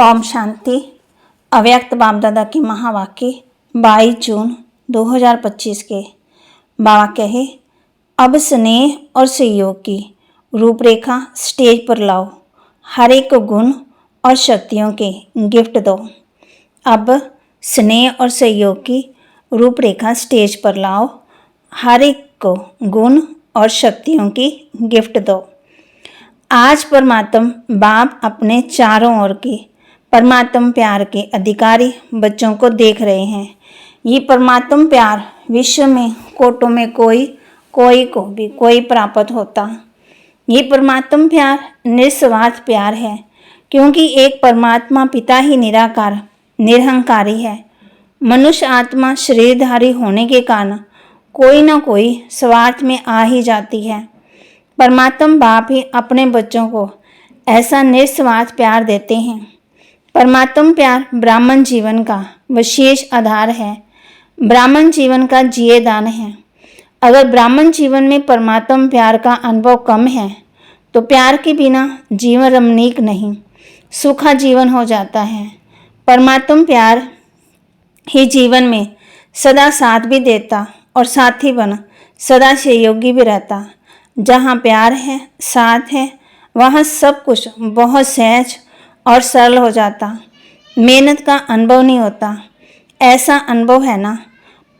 ओम शांति। अव्यक्त बाप दादा की महावाक्य 22 जून 2025 के बाबा कहे, अब स्नेह और सहयोग की रूपरेखा स्टेज पर लाओ, हर एक को गुण और शक्तियों के गिफ्ट दो। अब स्नेह और सहयोग की रूपरेखा स्टेज पर लाओ, हर एक को गुण और शक्तियों की गिफ्ट दो। आज परमात्मा बाप अपने चारों ओर के परमात्मा प्यार के अधिकारी बच्चों को देख रहे हैं। ये परमात्मा प्यार विश्व में कोटों में कोई को भी कोई प्राप्त होता। ये परमात्मा प्यार निस्वार्थ प्यार है, क्योंकि एक परमात्मा पिता ही निराकार निरहंकारी है। मनुष्य आत्मा शरीरधारी होने के कारण कोई ना कोई स्वार्थ में आ ही जाती है। परमात्मा बाप ही अपने बच्चों को ऐसा निस्वार्थ प्यार देते हैं। परमात्मा प्यार ब्राह्मण जीवन का विशेष आधार है, ब्राह्मण जीवन का जिये दान है। अगर ब्राह्मण जीवन में परमात्मा प्यार का अनुभव कम है तो प्यार के बिना जीवन रमणीक नहीं, सूखा जीवन हो जाता है। परमात्मा प्यार ही जीवन में सदा साथ भी देता और साथी बन सदा सहयोगी भी रहता। जहाँ प्यार है, साथ है, वहाँ सब कुछ बहुत सहज और सरल हो जाता। मेहनत का अनुभव नहीं होता। ऐसा अनुभव है ना।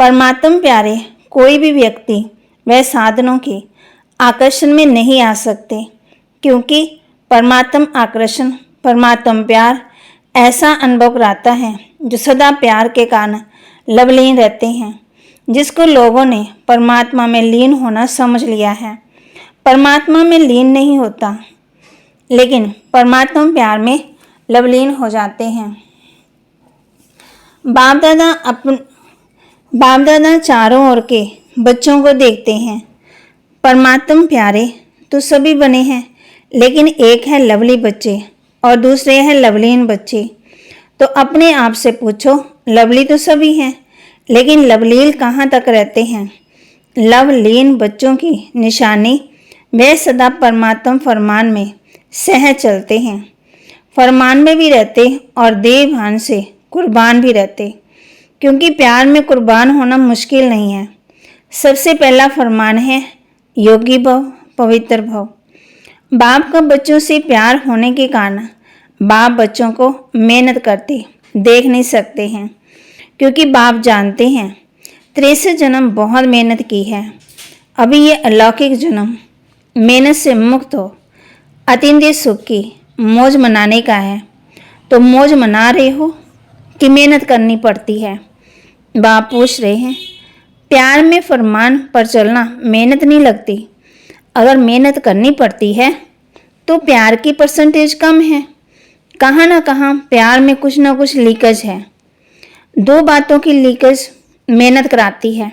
परमात्मा प्यारे कोई भी व्यक्ति वह साधनों के आकर्षण में नहीं आ सकते, क्योंकि परमात्मा आकर्षण परमात्मा प्यार ऐसा अनुभव कराता है जो सदा प्यार के कारण लवलीन रहते हैं, जिसको लोगों ने परमात्मा में लीन होना समझ लिया है। परमात्मा में लीन नहीं होता, लेकिन परमात्मा प्यार में लवलीन हो जाते हैं। बाप दादा चारों ओर के बच्चों को देखते हैं। परमात्मा प्यारे तो सभी बने हैं, लेकिन एक है लवली बच्चे और दूसरे हैं लवलीन बच्चे। तो अपने आप से पूछो, लवली तो सभी हैं, लेकिन लवलीन कहाँ तक रहते हैं? लवलीन बच्चों की निशानी वे सदा परमात्मा फरमान में सह चलते हैं, फरमान में भी रहते और देह भान से कुर्बान भी रहते, क्योंकि प्यार में कुर्बान होना मुश्किल नहीं है। सबसे पहला फरमान है योगी भव, पवित्र भव। बाप का बच्चों से प्यार होने के कारण बाप बच्चों को मेहनत करते देख नहीं सकते हैं, क्योंकि बाप जानते हैं 63 जन्म बहुत मेहनत की है। अभी ये अलौकिक जन्म मेहनत से मुक्त हो अतीन्द्रिय सुख की मौज मनाने का है। तो मौज मना रहे हो कि मेहनत करनी पड़ती है? बाप पूछ रहे हैं। प्यार में फरमान पर चलना मेहनत नहीं लगती। अगर मेहनत करनी पड़ती है तो प्यार की परसेंटेज कम है। कहाँ ना कहाँ प्यार में कुछ ना कुछ लीकेज है। दो बातों की लीकेज मेहनत कराती है।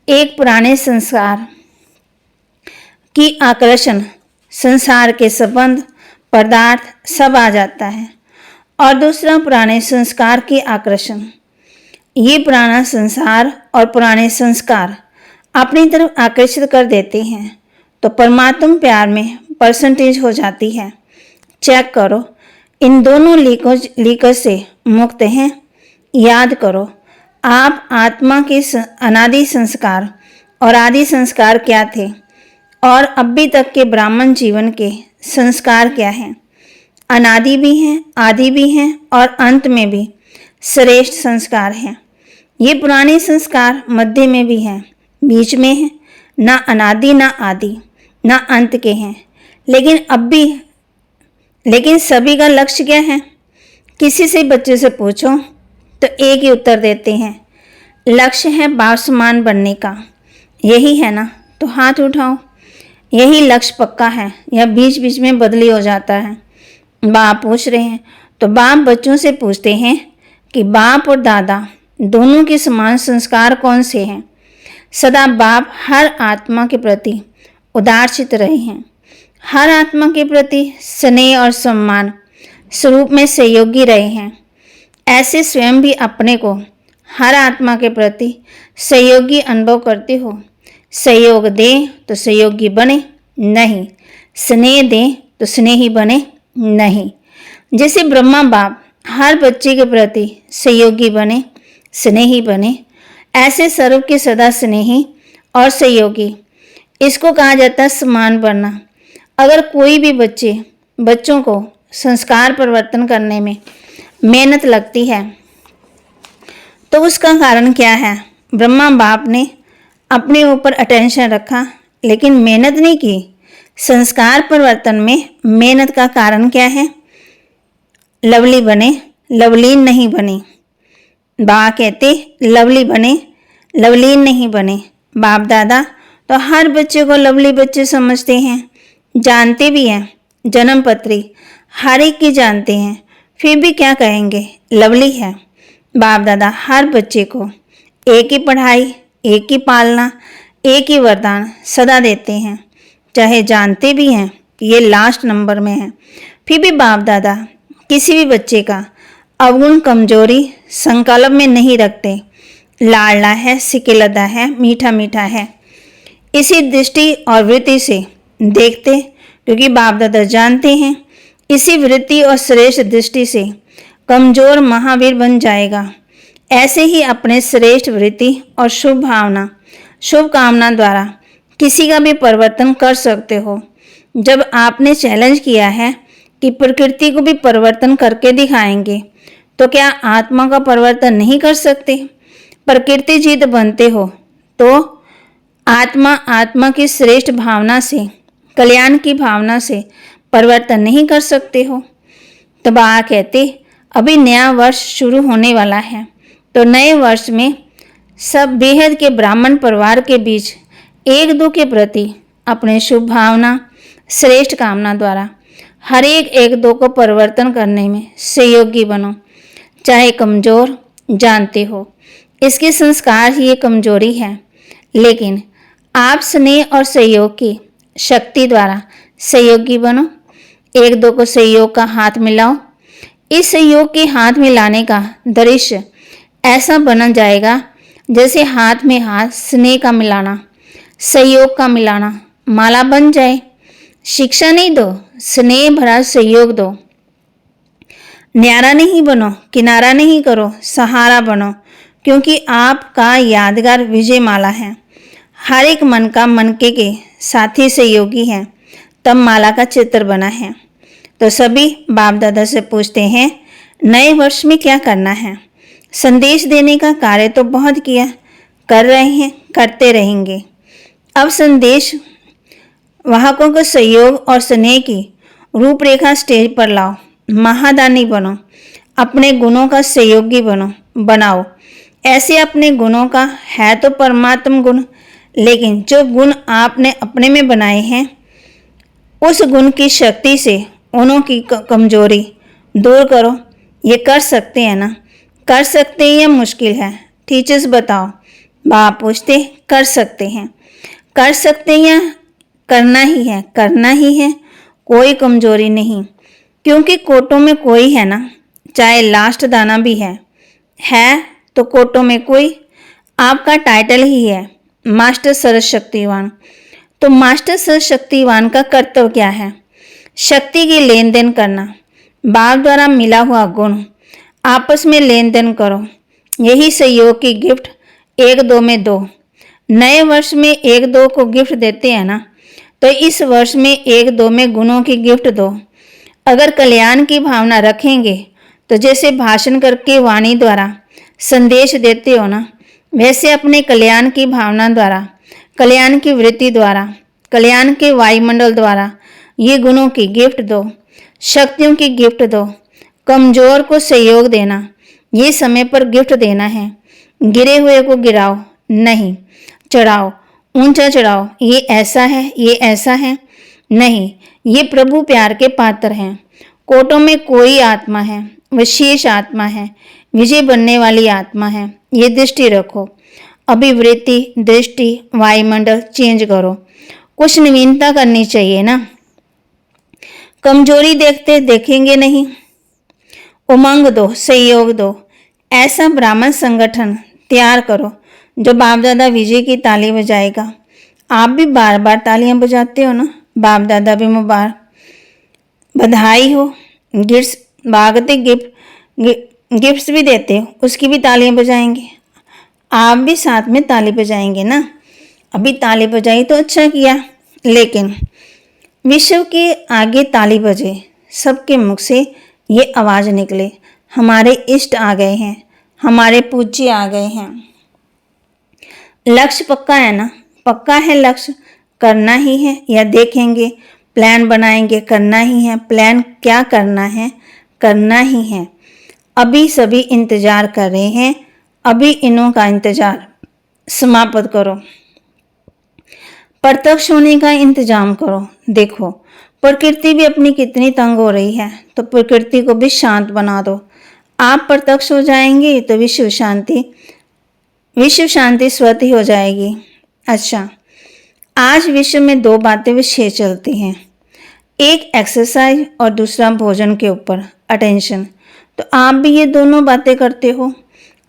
एक पुराने संस्कार की आकर्षण, संसार के संबंध पदार्थ सब आ जाता है, और दूसरा पुराने संस्कार की आकर्षण। ये पुराना संसार और पुराने संस्कार अपनी तरफ आकर्षित कर देते हैं, तो परमात्मा प्यार में परसेंटेज हो जाती है। चेक करो, इन दोनों लीकेज से मुक्त हैं। याद करो, आप आत्मा के अनादि संस्कार और आदि संस्कार क्या थे, और अभी तक के ब्राह्मण जीवन के संस्कार क्या हैं। अनादि भी हैं, आदि भी हैं, और अंत में भी श्रेष्ठ संस्कार हैं। ये पुराने संस्कार मध्य में भी हैं, बीच में हैं, ना अनादि ना आदि ना अंत के हैं। लेकिन सभी का लक्ष्य क्या है? किसी से बच्चे से पूछो तो एक ही उत्तर देते हैं, लक्ष्य है बाप समान बनने का। यही है ना? तो हाथ उठाओ। यही लक्ष्य पक्का है या बीच बीच में बदली हो जाता है? बाप पूछ रहे हैं। तो बाप बच्चों से पूछते हैं कि बाप और दादा दोनों के समान संस्कार कौन से हैं? सदा बाप हर आत्मा के प्रति उदारचित रहे हैं, हर आत्मा के प्रति स्नेह और सम्मान स्वरूप में सहयोगी रहे हैं। ऐसे स्वयं भी अपने को हर आत्मा के प्रति सहयोगी अनुभव करते हो। सहयोग दें तो सहयोगी बने नहीं, स्नेह दें तो स्नेही बने नहीं। जैसे ब्रह्मा बाप हर बच्चे के प्रति सहयोगी बने, स्नेही बने, ऐसे सर्व के सदा स्नेही और सहयोगी, इसको कहा जाता है समान बनना। अगर कोई भी बच्चों को संस्कार परिवर्तन करने में मेहनत लगती है तो उसका कारण क्या है? ब्रह्मा बाप ने अपने ऊपर अटेंशन रखा लेकिन मेहनत नहीं की। संस्कार परिवर्तन में मेहनत का कारण क्या है? लवली बने, लवलीन नहीं बने। बा कहते लवली बने, लवलीन नहीं बने। बाप दादा तो हर बच्चे को लवली बच्चे समझते हैं, जानते भी हैं, जन्म पत्री हर एक की जानते हैं, फिर भी क्या कहेंगे? लवली है। बाप दादा हर बच्चे को एक ही पढ़ाई, एक ही पालना, एक ही वरदान सदा देते हैं, चाहे जानते भी हैं कि ये लास्ट नंबर में है, फिर भी बाप दादा किसी भी बच्चे का अवगुण कमजोरी संकल्प में नहीं रखते। लाडला है, सिकेलदा है, मीठा मीठा है, इसी दृष्टि और वृत्ति से देखते, क्योंकि बाप दादा जानते हैं इसी वृत्ति और श्रेष्ठ दृष्टि से कमजोर महावीर बन जाएगा। ऐसे ही अपने श्रेष्ठ वृत्ति और शुभ भावना, शुभ कामना द्वारा किसी का भी परिवर्तन कर सकते हो। जब आपने चैलेंज किया है कि प्रकृति को भी परिवर्तन करके दिखाएंगे, तो क्या आत्मा का परिवर्तन नहीं कर सकते? प्रकृति जीत बनते हो तो आत्मा की श्रेष्ठ भावना से, कल्याण की भावना से परिवर्तन नहीं कर सकते हो? तो बा कहते अभी नया वर्ष शुरू होने वाला है, तो नए वर्ष में सब बेहद के ब्राह्मण परिवार के बीच एक दो के प्रति अपने शुभ भावना, श्रेष्ठ कामना द्वारा हर एक दो को परिवर्तन करने में सहयोगी बनो। चाहे कमजोर जानते हो इसके संस्कार ही ये कमजोरी है, लेकिन आप स्नेह और सहयोग की शक्ति द्वारा सहयोगी बनो। एक दो को सहयोग का हाथ मिलाओ। इस सहयोग के हाथ मिलाने का दृश्य ऐसा बन जाएगा जैसे हाथ में हाथ स्नेह का मिलाना, सहयोग का मिलाना माला बन जाए। शिक्षा नहीं दो, स्नेह भरा सहयोग दो। न्यारा नहीं बनो, किनारा नहीं करो, सहारा बनो, क्योंकि आपका यादगार विजय माला है। हर एक मन का मनके के साथी सहयोगी है, तब माला का चित्र बना है। तो सभी बाप दादा से पूछते हैं नए वर्ष में क्या करना है? संदेश देने का कार्य तो बहुत किया, कर रहे हैं, करते रहेंगे। अब संदेश वाहकों को सहयोग और स्नेह की रूपरेखा स्टेज पर लाओ। महादानी बनो, अपने गुणों का सहयोगी बनाओ। ऐसे अपने गुणों का है तो परमात्म गुण, लेकिन जो गुण आपने अपने में बनाए हैं उस गुण की शक्ति से उन्हों की कमजोरी दूर करो। ये कर सकते हैं ना? कर सकते हैं या मुश्किल है? टीचर्स बताओ। बाप पूछते कर सकते हैं। कर सकते हैं या करना ही है? करना ही है, कोई कमजोरी नहीं, क्योंकि कोटों में कोई है ना, चाहे लास्ट दाना भी है तो कोटों में कोई। आपका टाइटल ही है मास्टर सर्वशक्तिवान। तो मास्टर सर्वशक्तिवान का कर्तव्य क्या है? शक्ति की लेन देन करना। बाप द्वारा मिला हुआ गुण आपस में लेन देन करो। यही सहयोग की गिफ्ट एक दो में दो। नए वर्ष में एक दो को गिफ्ट देते हैं ना, तो इस वर्ष में एक दो में गुणों की गिफ्ट दो। अगर कल्याण की भावना रखेंगे तो जैसे भाषण करके वाणी द्वारा संदेश देते हो ना, वैसे अपने कल्याण की भावना द्वारा, कल्याण की वृत्ति द्वारा, कल्याण के वायुमंडल द्वारा ये गुणों की गिफ्ट दो, शक्तियों की गिफ्ट दो। कमजोर को सहयोग देना, ये समय पर गिफ्ट देना है। गिरे हुए को गिराओ नहीं, चढ़ाओ, ऊंचा चढ़ाओ। ये ऐसा है, ये ऐसा है नहीं, ये प्रभु प्यार के पात्र हैं। कोटों में कोई आत्मा है, विशेष आत्मा है, विजय बनने वाली आत्मा है। ये दृष्टि रखो। अभिवृत्ति, दृष्टि, वायुमंडल चेंज करो। कुछ नवीनता करनी चाहिए ना। कमजोरी देखते देखेंगे नहीं। उमंग दो, सहयोग दो। ऐसा ब्राह्मण संगठन तैयार करो जो बाप दादा विजय की ताली बजाएगा। आप भी बार बार तालियां बजाते हो ना, बाप दादा भी मुबारक, बधाई हो। गिफ्ट्स भागते गिफ्ट्स भी देते हो, उसकी भी तालियां बजाएंगे। आप भी साथ में ताली बजाएंगे ना। अभी ताली बजाई तो अच्छा किया, लेकिन विश्व के आगे ताली बजे, सबके मुख से ये आवाज़ निकले, हमारे इष्ट आ गए हैं, हमारे पूज्य आ गए हैं। लक्ष्य पक्का है ना? पक्का है लक्ष्य, करना ही है या देखेंगे? प्लान बनाएंगे, करना ही है। प्लान क्या करना है? करना ही है। अभी सभी इंतजार कर रहे हैं, अभी इन्हों का इंतजार समाप्त करो, प्रत्यक्ष होने का इंतजाम करो। देखो प्रकृति भी अपनी कितनी तंग हो रही है, तो प्रकृति को भी शांत बना दो। आप प्रत्यक्ष हो जाएंगे तो विश्व शांति स्वतः ही हो जाएगी। अच्छा, आज विश्व में दो बातें विशेष चलती हैं, एक एक्सरसाइज और दूसरा भोजन के ऊपर अटेंशन। तो आप भी ये दोनों बातें करते हो।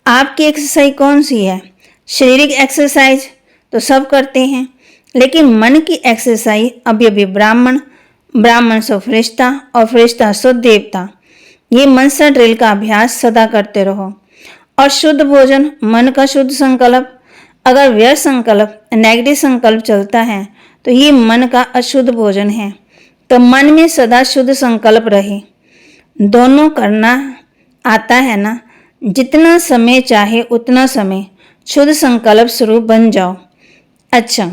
आपकी एक्सरसाइज कौन सी है? शारीरिक एक्सरसाइज तो सब करते हैं, लेकिन मन की एक्सरसाइज अभी ब्राह्मण सो फरिश्ता और फरिश्ता सो देवता। ये मनसा ड्रिल का अभ्यास सदा करते रहो। और शुद्ध भोजन, मन का शुद्ध संकल्प। अगर व्यर्थ संकल्प, नेगेटिव संकल्प चलता है तो ये मन का अशुद्ध भोजन है। तो मन में सदा शुद्ध संकल्प रहे। दोनों करना आता है ना? जितना समय चाहे उतना समय शुद्ध संकल्प स्वरूप बन जाओ। अच्छा,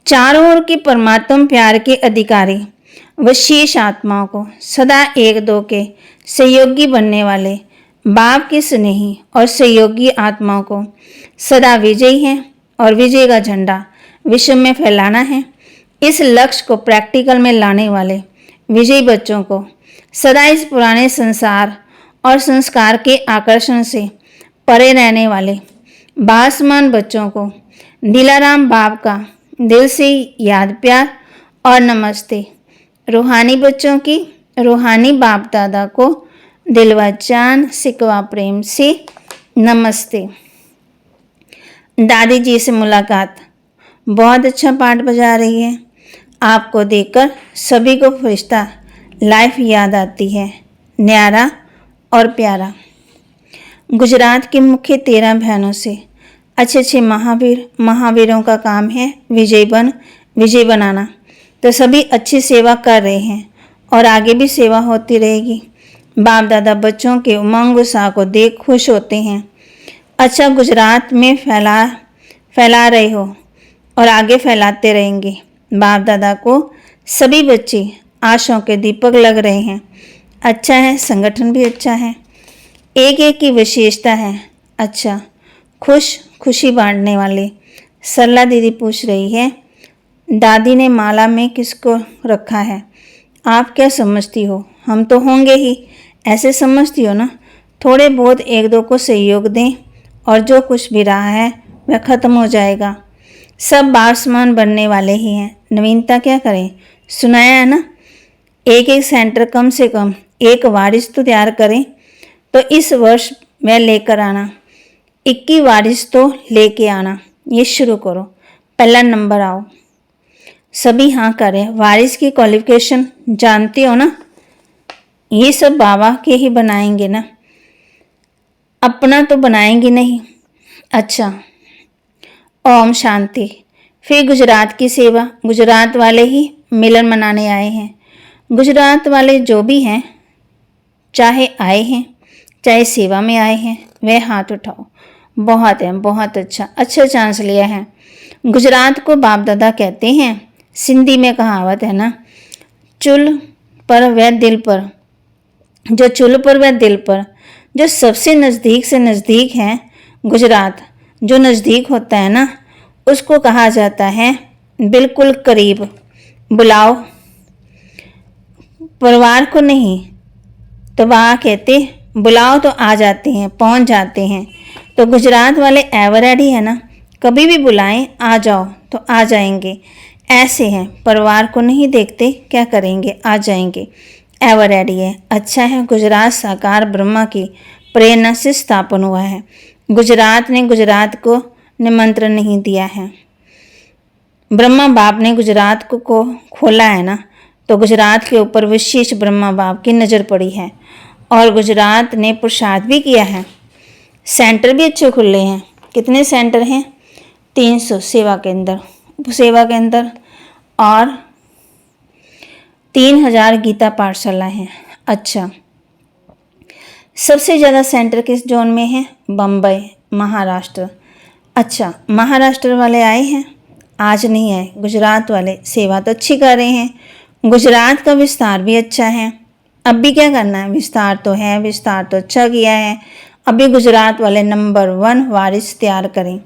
चारों ओर के परमात्म प्यार के अधिकारी विशेष आत्माओं को, सदा एक दो के सहयोगी बनने वाले बाप के स्नेही और सहयोगी आत्माओं को सदा विजयी है और विजय का झंडा विश्व में फैलाना है। इस लक्ष्य को प्रैक्टिकल में लाने वाले विजयी बच्चों को सदा इस पुराने संसार और संस्कार के आकर्षण से परे रहने वाले बासमान बच्चों को दिलाराम बाप का दिल से याद, प्यार और नमस्ते। रूहानी बच्चों की रूहानी बाप दादा को दिलवा जान सिकवा प्रेम से नमस्ते। दादी जी से मुलाकात, बहुत अच्छा पाठ बजा रही है। आपको देखकर सभी को फरिश्ता लाइफ याद आती है, न्यारा और प्यारा। गुजरात के मुख्य 13 बहनों से अच्छे महावीरों का काम है विजय बनाना। तो सभी अच्छी सेवा कर रहे हैं और आगे भी सेवा होती रहेगी। बाप दादा बच्चों के उमंग उत्साह को देख खुश होते हैं। अच्छा, गुजरात में फैला रहे हो और आगे फैलाते रहेंगे। बाप दादा को सभी बच्चे आशाओं के दीपक लग रहे हैं। अच्छा है, संगठन भी अच्छा है, एक एक की विशेषता है। अच्छा, खुशी बांटने वाले। सरला दीदी पूछ रही है, दादी ने माला में किसको रखा है? आप क्या समझती हो? हम तो होंगे ही, ऐसे समझती हो ना? थोड़े बहुत एक दो को सहयोग दें और जो कुछ भी रहा है वह खत्म हो जाएगा। सब बासमान बनने वाले ही हैं। नवीनता क्या करें? सुनाया है ना, एक सेंटर कम से कम एक वारिस तो तैयार करें। तो इस वर्ष वह लेकर आना, 21 वारिस तो लेके आना। ये शुरू करो, पहला नंबर आओ। सभी हाँ करें। वारिस की क्वालिफिकेशन जानते हो ना? ये सब बाबा के ही बनाएंगे ना, अपना तो बनाएंगे नहीं। अच्छा, ओम शांति। फिर गुजरात की सेवा, गुजरात वाले ही मिलन मनाने आए हैं। गुजरात वाले जो भी हैं, चाहे आए हैं चाहे सेवा में आए हैं, वह हाथ उठाओ। बहुत है, बहुत अच्छा चांस लिया है। गुजरात को बाप दादा कहते हैं। सिंधी में कहावत है ना, चुल पर वह दिल पर, जो चुल पर वह दिल पर। जो सबसे नज़दीक से नज़दीक है गुजरात, जो नज़दीक होता है ना, उसको कहा जाता है बिल्कुल करीब। बुलाओ, परिवार को नहीं तो वहाँ कहते बुलाओ तो आ जाते हैं, पहुँच जाते हैं। तो गुजरात वाले एवर रेडी है ना, कभी भी बुलाएं आ जाओ तो आ जाएंगे। ऐसे हैं, परिवार को नहीं देखते, क्या करेंगे, आ जाएंगे, एवर रेडी है। अच्छा है, गुजरात साकार ब्रह्मा की प्रेरणा से स्थापन हुआ है। गुजरात ने गुजरात को निमंत्रण नहीं दिया है, ब्रह्मा बाप ने गुजरात को खोला है ना, तो गुजरात के ऊपर विशेष ब्रह्मा बाप की नज़र पड़ी है और गुजरात ने पुरुषार्थ भी किया है। सेंटर भी अच्छे खुले हैं। कितने सेंटर हैं? 300 सेवा केंद्र, उप सेवा केंद्र और 3000 गीता पाठशाला हैं। अच्छा, सबसे ज़्यादा सेंटर किस जोन में है? बम्बई, महाराष्ट्र। अच्छा, महाराष्ट्र वाले आए हैं? आज नहीं आए। गुजरात वाले सेवा तो अच्छी कर रहे हैं। गुजरात का विस्तार भी अच्छा है। अब भी क्या करना है? विस्तार तो है, विस्तार तो अच्छा किया है। अभी गुजरात वाले नंबर 1 वारिस तैयार करें।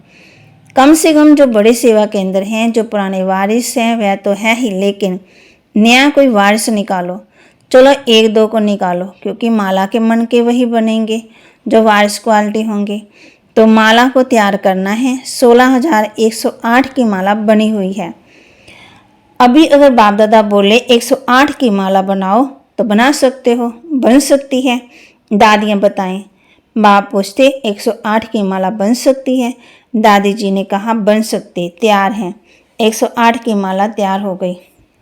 कम से कम जो बड़े सेवा केंद्र हैं, जो पुराने वारिस हैं वह तो है ही, लेकिन नया कोई वारिस निकालो। चलो 1-2 को निकालो, क्योंकि माला के मन के वही बनेंगे जो वारिस क्वालिटी होंगे। तो माला को तैयार करना है। 16,108 की माला बनी हुई है। अभी अगर बाप दादा बोले 108 की माला बनाओ तो बना सकते हो, बन सकती है। दादियाँ बताएं। बाप पूछते 108 की माला बन सकती है? दादी जी ने कहा बन सकती, तैयार है। 108 की माला तैयार हो गई।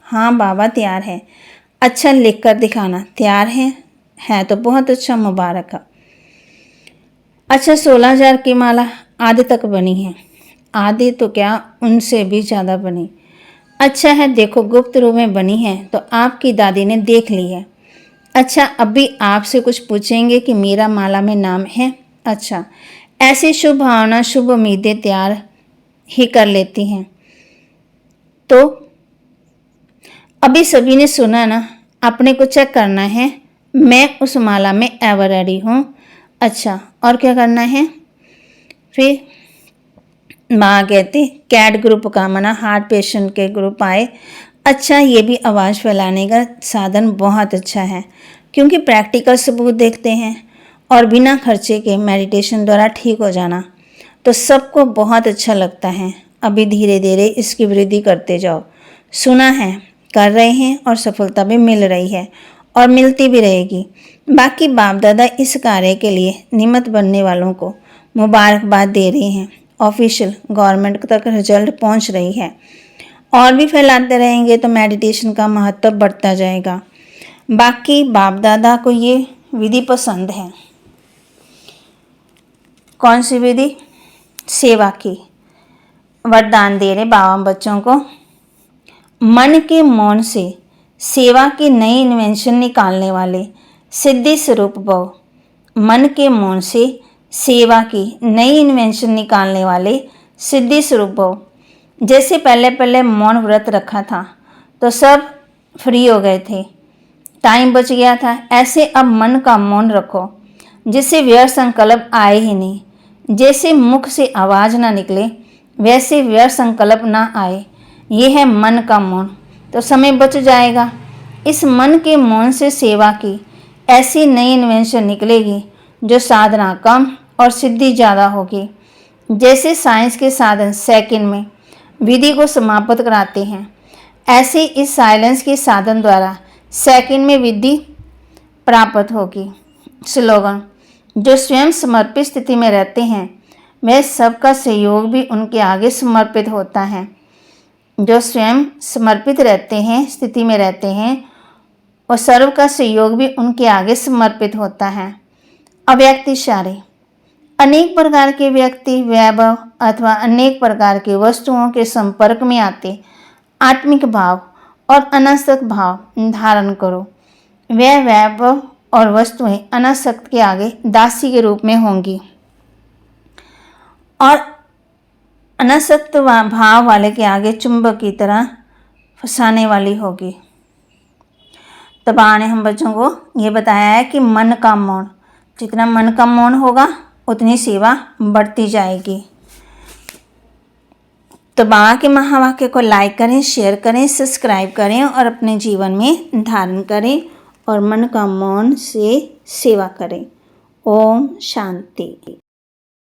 हाँ बाबा तैयार है। अच्छा लिख कर दिखाना। तैयार है तो बहुत अच्छा, मुबारक है। अच्छा 16,000 की माला आधे तक बनी है। आधे तो क्या, उनसे भी ज़्यादा बनी। अच्छा है, देखो गुप्त रूप में बनी है तो आपकी दादी ने देख ली है। अच्छा, अभी आपसे कुछ पूछेंगे कि मेरा माला में नाम है। अच्छा, ऐसी शुभ भावना, शुभ उम्मीदें तैयार ही कर लेती हैं। तो अभी सभी ने सुना ना, अपने को चेक करना है। मैं उस माला में एवर रेडी हूँ। अच्छा, और क्या करना है? फिर माँ कहती कैट ग्रुप का, मना हार्ट पेशेंट के ग्रुप आए। अच्छा, ये भी आवाज़ फैलाने का साधन बहुत अच्छा है, क्योंकि प्रैक्टिकल सबूत देखते हैं और बिना खर्चे के मेडिटेशन द्वारा ठीक हो जाना तो सबको बहुत अच्छा लगता है। अभी धीरे धीरे इसकी वृद्धि करते जाओ। सुना है, कर रहे हैं और सफलता भी मिल रही है और मिलती भी रहेगी। बाकी बाप दादा इस कार्य के लिए निमित्त बनने वालों को मुबारकबाद दे रहे हैं। ऑफिशियल गवर्नमेंट तक रिजल्ट पहुंच रही है और भी फैलाते रहेंगे तो मेडिटेशन का महत्व बढ़ता जाएगा। बाकी बाप दादा को ये विधि पसंद है। कौन सी विधि? सेवा की। वरदान दे रहे बाबा बच्चों को। मन के मौन से सेवा की नई इन्वेंशन निकालने वाले सिद्धि स्वरूप भव। मन के मौन से सेवा की नई इन्वेंशन निकालने वाले सिद्धि स्वरूप भव। जैसे पहले पहले मौन व्रत रखा था तो सब फ्री हो गए थे, टाइम बच गया था। ऐसे अब मन का मौन रखो, जिससे व्यर्थ संकल्प आए ही नहीं। जैसे मुख से आवाज़ ना निकले वैसे व्यर्थ संकल्प ना आए। ये है मन का मौन, तो समय बच जाएगा। इस मन के मौन से सेवा की ऐसी नई इन्वेंशन निकलेगी जो साधना कम और सिद्धि ज़्यादा होगी। जैसे साइंस के साधन सेकंड में विधि को समाप्त कराते हैं, ऐसे इस साइलेंस के साधन द्वारा सेकंड में विधि प्राप्त होगी। स्लोगन: जो स्वयं समर्पित स्थिति में रहते हैं वह सबका सहयोग भी उनके आगे समर्पित होता है। जो स्वयं समर्पित रहते हैं, स्थिति में रहते हैं, और सर्व का सहयोग भी उनके आगे समर्पित होता है। अव्यक्त इशारे: अनेक प्रकार के व्यक्ति, वैभव अथवा अनेक प्रकार की वस्तुओं के संपर्क में आते आत्मिक भाव और अनासक्त भाव धारण करो। वह वैभव और वस्तुएं अनासक्त के आगे दासी के रूप में होंगी और अनासक्त भाव वाले के आगे चुंबक की तरह फंसाने वाली होगी। तो बाबा ने हम बच्चों को ये बताया है कि मन का मौन, जितना मन का मौन होगा उतनी सेवा बढ़ती जाएगी। तो बाबा के महावाक्य को लाइक करें, शेयर करें, सब्सक्राइब करें और अपने जीवन में धारण करें और मन का मौन से सेवा करें। ओम शांति।